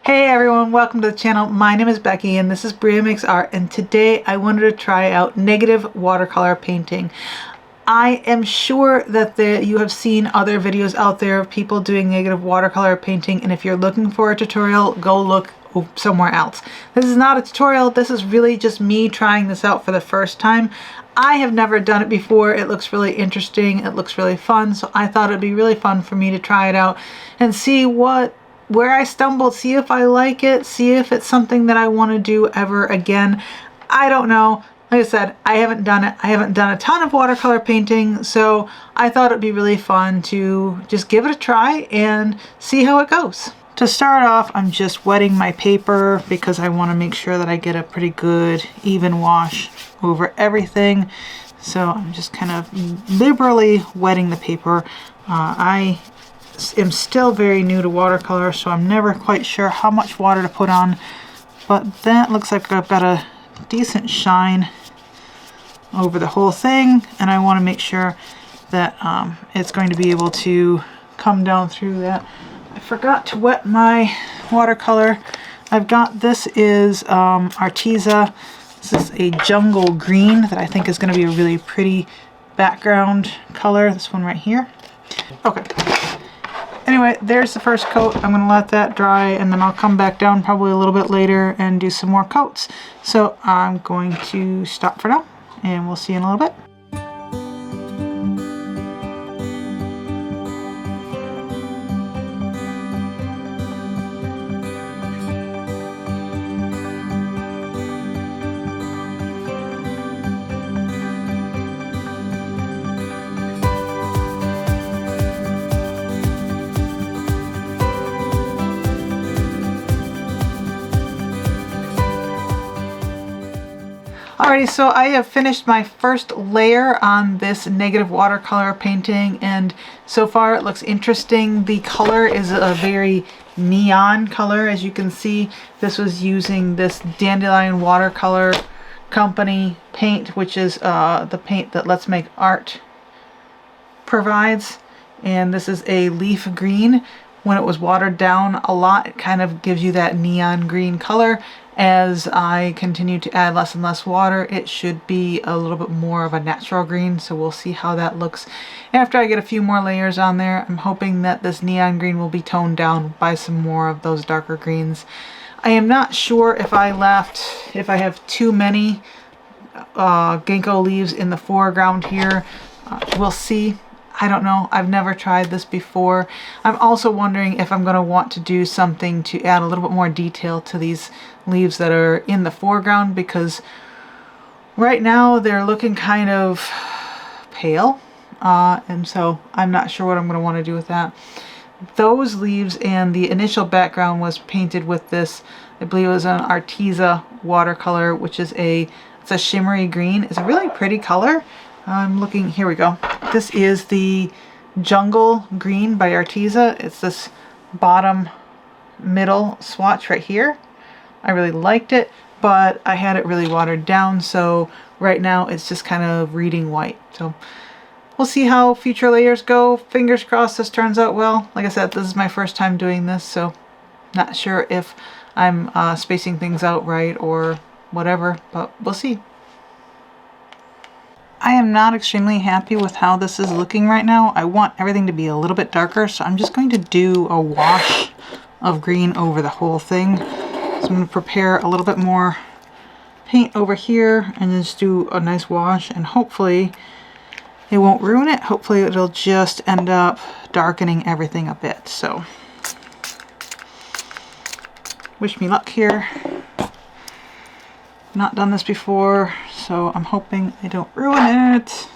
Hey everyone, welcome to the channel. My name is Becky and this is Bria Makes Art, and today I wanted to try out negative watercolor painting. I am sure that you have seen other videos out there of people doing negative watercolor painting, and if you're looking for a tutorial, go look somewhere else. This is not a tutorial, this is really just me trying this out for the first time. I have never done it before. It looks really interesting, it looks really fun, so I thought it'd be really fun for me to try it out and see where I stumbled, see if I like it, see if it's something that I want to do ever again. I don't know. Like I said, I haven't done it. I haven't done a ton of watercolor painting, so I thought it'd be really fun to just give it a try and see how it goes. To start off, I'm just wetting my paper because I want to make sure that I get a pretty good even wash over everything. So I'm just kind of liberally wetting the paper. I am still very new to watercolor, so I'm never quite sure how much water to put on, but that looks like I've got a decent shine over the whole thing, and I want to make sure that it's going to be able to come down through that. I forgot to wet my watercolor. I've got, this is Arteza. This is a jungle green that I think is going to be a really pretty background color, this one right here. Okay. Anyway, there's the first coat. I'm going to let that dry, and then I'll come back down probably a little bit later and do some more coats. So I'm going to stop for now, and we'll see you in a little bit. Alrighty, so I have finished my first layer on this negative watercolor painting, and so far it looks interesting. The color is a very neon color. As you can see, this was using this Dandelion Watercolor Company paint, which is the paint that Let's Make Art provides, and this is a leaf green. When it was watered down a lot, it kind of gives you that neon green color. As I continue to add less and less water, it should be a little bit more of a natural green, so we'll see how that looks after I get a few more layers on there. I'm hoping that this neon green will be toned down by some more of those darker greens. I am not sure if I have too many ginkgo leaves in the foreground here. We'll see. I don't know. I've never tried this before. I'm also wondering if I'm going to want to do something to add a little bit more detail to these leaves that are in the foreground, because right now they're looking kind of pale, and so I'm not sure what I'm going to want to do with that. Those leaves and the initial background was painted with this, I believe it was an Arteza watercolor, which is it's a shimmery green. It's a really pretty color. I'm looking, here we go. This is the Jungle Green by Arteza. It's this bottom middle swatch right here. I really liked it, but I had it really watered down, so right now it's just kind of reading white. So we'll see how future layers go. Fingers crossed this turns out well. Like I said, this is my first time doing this, so not sure if I'm spacing things out right or whatever, but we'll see. I am not extremely happy with how this is looking right now. I want everything to be a little bit darker, so I'm just going to do a wash of green over the whole thing. So I'm going to prepare a little bit more paint over here and just do a nice wash, and hopefully it won't ruin it. Hopefully it'll just end up darkening everything a bit. So wish me luck here. Not done this before, so I'm hoping I don't ruin it.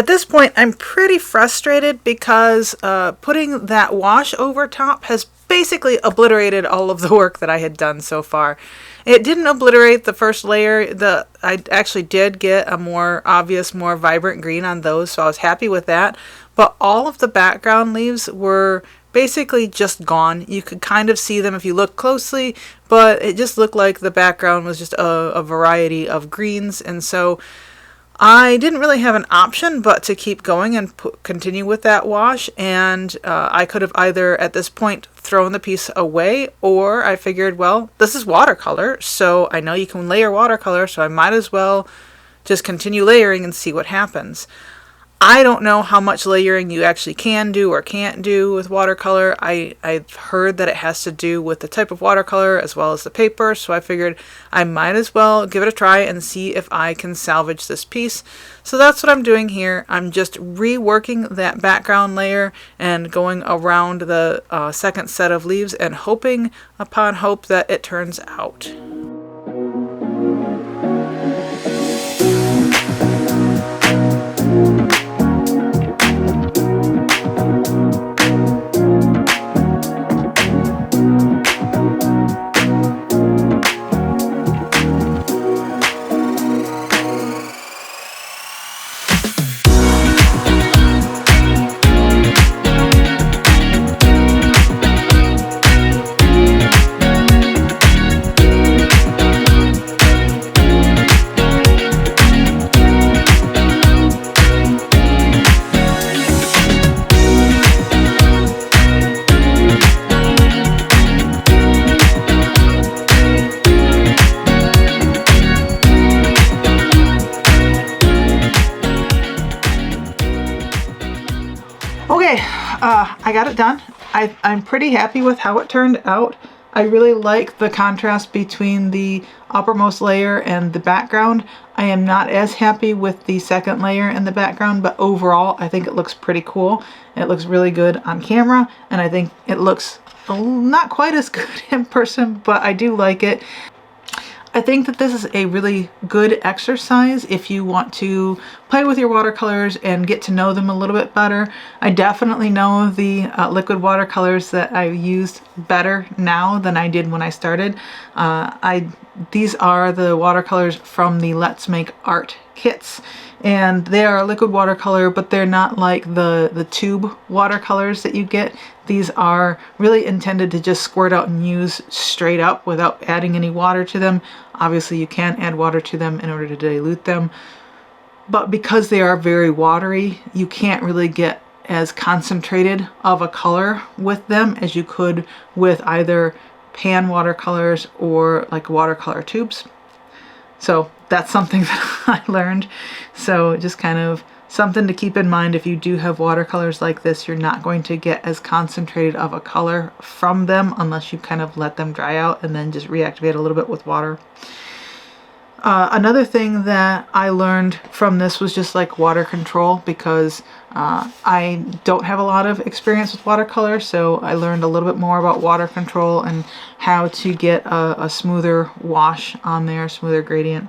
At this point, I'm pretty frustrated because putting that wash over top has basically obliterated all of the work that I had done so far. It didn't obliterate the first layer. I actually did get a more obvious, more vibrant green on those, so I was happy with that. But all of the background leaves were basically just gone. You could kind of see them if you look closely, but it just looked like the background was just a variety of greens, and so I didn't really have an option but to keep going and continue with that wash, and I could have either at this point thrown the piece away, or I figured, well, this is watercolor, so I know you can layer watercolor, so I might as well just continue layering and see what happens. I don't know how much layering you actually can do or can't do with watercolor. I've heard that it has to do with the type of watercolor as well as the paper, so I figured I might as well give it a try and see if I can salvage this piece. So that's what I'm doing here. I'm just reworking that background layer and going around the second set of leaves and hoping upon hope that it turns out. Okay, I got it done. I'm pretty happy with how it turned out. I really like the contrast between the uppermost layer and the background. I am not as happy with the second layer in the background, but overall I think it looks pretty cool. It looks really good on camera, and I think it looks not quite as good in person, but I do like it. I think that this is a really good exercise if you want to play with your watercolors and get to know them a little bit better. I definitely know the liquid watercolors that I used better now than I did when I started. These are the watercolors from the Let's Make Art kits, and they are liquid watercolor, but they're not like the tube watercolors that you get. These are really intended to just squirt out and use straight up without adding any water to them. Obviously you can add water to them in order to dilute them, but because they are very watery, you can't really get as concentrated of a color with them as you could with either pan watercolors or like watercolor tubes. So that's something that I learned. So just kind of something to keep in mind. If you do have watercolors like this, you're not going to get as concentrated of a color from them unless you kind of let them dry out and then just reactivate a little bit with water. Another thing that I learned from this was just like water control, because I don't have a lot of experience with watercolor, so I learned a little bit more about water control and how to get a smoother wash on there, smoother gradient.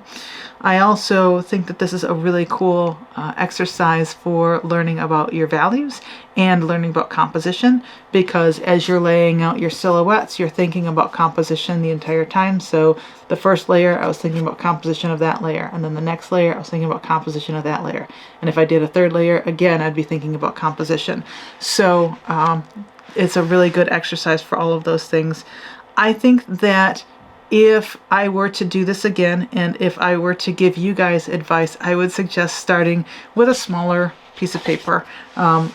I also think that this is a really cool exercise for learning about your values and learning about composition, because as you're laying out your silhouettes, you're thinking about composition the entire time. So the first layer, I was thinking about composition of that layer, and then the next layer, I was thinking about composition of that layer. And if I did a third layer, again, I'd be thinking about composition. So it's a really good exercise for all of those things. I think that if I were to do this again, and if I were to give you guys advice, I would suggest starting with a smaller piece of paper,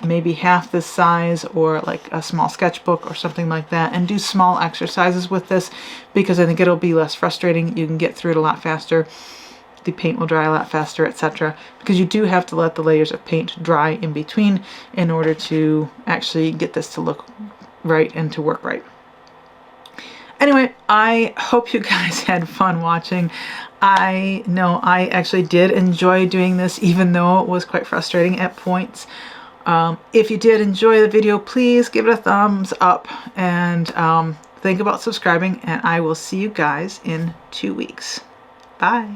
maybe half this size, or like a small sketchbook or something like that, and do small exercises with this, because I think it'll be less frustrating. You can get through it a lot faster. The paint will dry a lot faster, etc. Because you do have to let the layers of paint dry in between in order to actually get this to look right and to work right. Anyway, I hope you guys had fun watching. I know I actually did enjoy doing this, even though it was quite frustrating at points. If you did enjoy the video, please give it a thumbs up, and think about subscribing, and I will see you guys in 2 weeks. Bye.